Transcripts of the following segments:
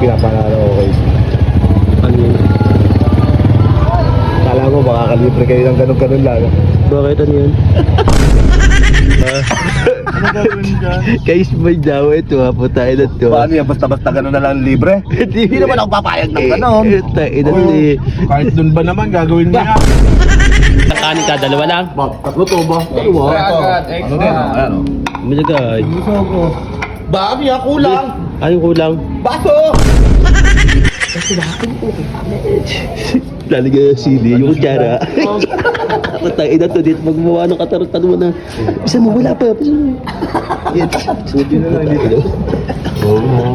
pinapanalo ko kayo. Ano yun? Kala mo makakalibre kayo ng ganun-ganun lang. Bakit ano yun? Ano gagawin dyan? Kay Ismail daw, ito ha, putahin na to. Paano yan? Basta-basta ganun na lang libre? Hindi naman ako papayag ng ganun. Kahit dun ba naman gagawin mo yan? Kanin ka, dalawa lang. Tatlo to ba? Dalawa? Ano din? Ayan o. Malagay. Bakit yan? Kulang! Anong kulang? Baso! Lalagyan ng sili, yung kutsara. Patayin na to, dito magmawa ng katarot-taro mo na. Bisa mo, wala pa. Bisa mo. Yan. Suti na lang dito. Oo.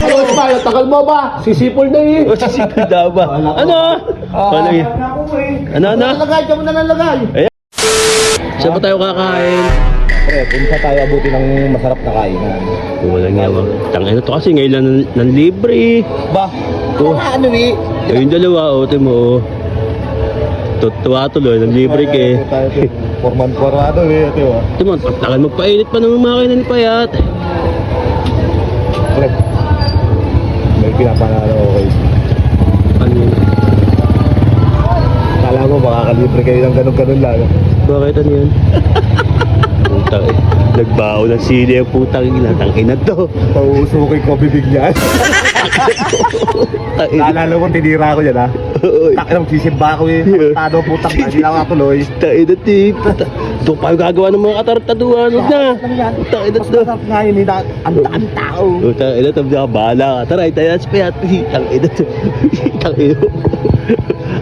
Ano, Ismail? Tagal mo ba? Sisipol na eh. O, sisipin daw ba? Ano? Ano yun? Ano? Nalagay ka mo na nalagay. Saan pa tayo kakain? Pre, punta tayo abuti ng masarap na kainan. Wala nga ba? Tangin na to kasi ngayon lang ng libre. Ba? Oh. Ano eh? Ayun dalawa, o, ito mo. Tuwa tuloy, ng libre ke. Forman Cuadrado eh, ito ah. Ito mo, tagal magpainit pa ng makina ni Payat. Pre, may pinapanalo ko kayo. Ano yun? Kala mo makakalibre kayo ng ganun-ganun lang. Bakit ano yun? Putang eh. Nagbaho ng sili ang putang ina. Tangina to. Pausukin ko bibigyan. Naalala mo, tinira ko dyan ha. Takinang sisimba ko eh. Tado putang na, hindi na makatuloy. Tangina ti. Ito pa yung gagawa ng mga katartaduhan. Huwag na. Tangina Mas to. masarap nga yun, ang tao. Tangina to. Bahala ka. Tara, tayo na sa Payat. Tangina to. Tangina.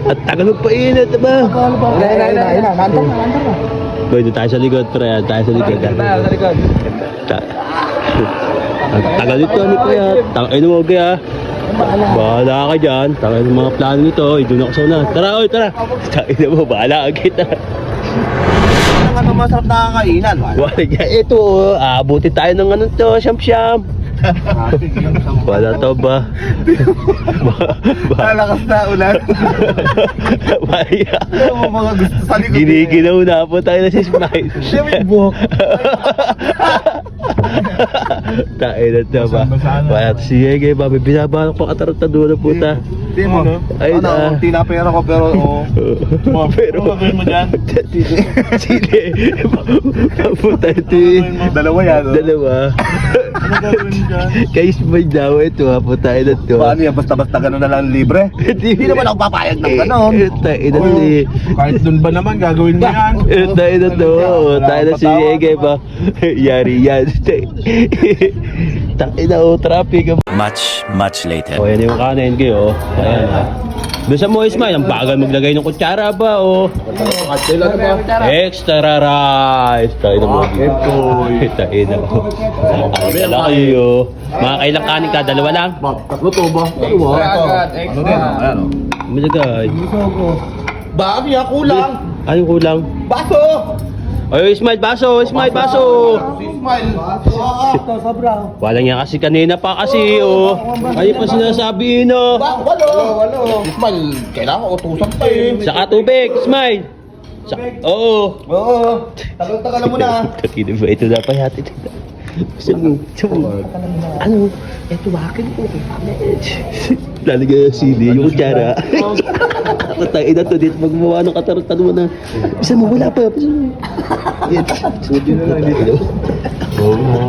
At tagal magpainit ba? Nandang na. Pwede tayo sa likod, pre. Tayo sa likod. Sa likod. Ang tagal nito, ano kaya? Tangay mo, kaya. Bahala ka dyan. Tangay ng mga plano nito. Doon ako sa una. Tara, oy, tara. Tangay mo, bahala ka kita. Ano masarap na kakainan? Wala niya. Ito, abutin tayo ng ano to, siyam-siyam. Wala to ba? Lalakas na ulan. Maya. Ano mga gusto sa likod? Giniginaw na po tayo na si Smile. Siya may buhok. Tayo na to ba? Wala, sige, kayo ba? May binabalak pa katarantado na puta. Hindi mo. Ay, na. Tinapera ko pero Pero, gagawin mo dyan? sige. Puta, ito. Dalawa yan. Dalawa. Ano gagawin dyan? Kay Ismail daw, ito ha, puta, na to. Paano yan? Basta-basta ganun na lang libre? Hindi naman ako papayag ng ganun. Tayo na to. Kahit dun ba naman gagawin mo yan? Tayo na to. Tayo na si Ege ba? Yari yan. Tayo na o, traffic. Much later. O, yan yung kanin kayo. Ayan. Doon sa mo, Ismail, ang bagal maglagay ng kutsara ba, o? Extra rice. Tayo na mo. Tayo na mo. Ang kayo. Mga kailang kanin ka, dalawa lang. Tatlo to ba? Dalawa? Ano din? Ayan o. Malagay. Bakit yan? Kulang! Anong kulang? Baso! Ay, Ismail, baso! Ismail, baso! Smile! Sobra. Walang yan kasi kanina pa kasi, oh. Ay pa sinasabi, no. Walo. Smile, kailangan ko utusan pa eh. Saka tubig, Ismail. Oo. Oo. Tagal-tagal mo na. Takina ba ito na pa yati? Sabi mo. Ano? Ito akin po. Lalagyan ng sili, yung kutsara. Tatain na to, dito magmawa ng katarot-taro mo na. Bisa mo, wala pa. Bisa mo. Yan. Suti na lang dito. Oo.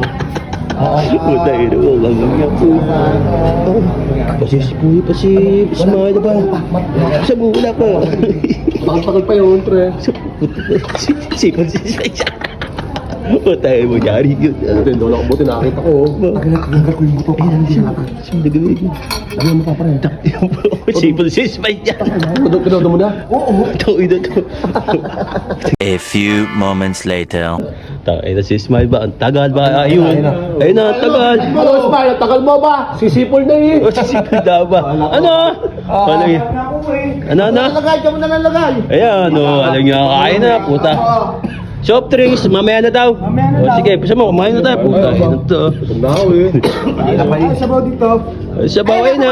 Puta ina mo, magagyan po. Pasisipuhi pa si Ismail na ba? Bisa mo, wala pa. Bakit pa yun, pre? Sipon si Ismail. Puta ina mo, yari yun. Lola ko buti nakakita ko. Nagagak ko yung buto. Eh, nandiyan siya. Saan nagagawin? Ano mo pa, pre? Sipon si Ismail niya. Pinod mo na? Oo. Ito, ina to. A few moments later. Ina si Ismail ba? Ang tagal ba? Ayun. Ayun na, tagal. Ano, Smile? Tagal mo ba? Sisipol na eh. O, sisipin daw ba? Ano? Ano yun? Ano? Nalagay ka mo na nalagay. Ayan, no. Alam niya, kain na, puta. Soft drinks, mamaya na daw. O, sige, pisa mo, kumain na tayo, puta. Ayun to. Tandaan ko eh. Hindi na pa yun. Sabaw dito. Sabaw, ayun na.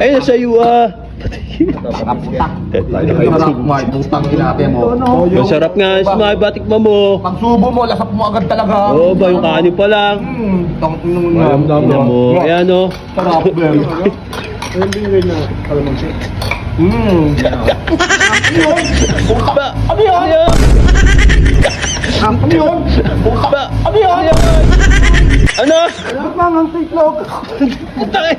Ayun na sa'yo, ah. Kaputak. Sarap mo, ay putang inatin mo. Masarap nga, Ismael, batikman mo. Pagsubo mo, lasap mo agad talaga. Oo ba, yung kanin pa lang. Tangin Tingnan mo, ayan o. Sarap, bel. Ba, ano yun? Ano yun? Ba, ano yun? Ano? Ang tiklog. Bakit?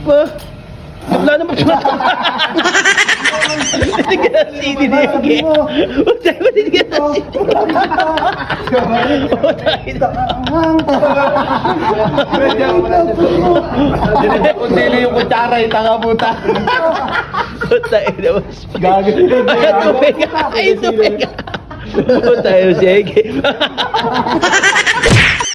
Ba? Wala naman siya. Hindi ka na sini na yung game. Huwag mo hindi ka na sini. Kung sino yung kutsara, yung tanga puta. Putay na mas. Gagawin. Ay, tubig. Ay, tubig. Putay, sige.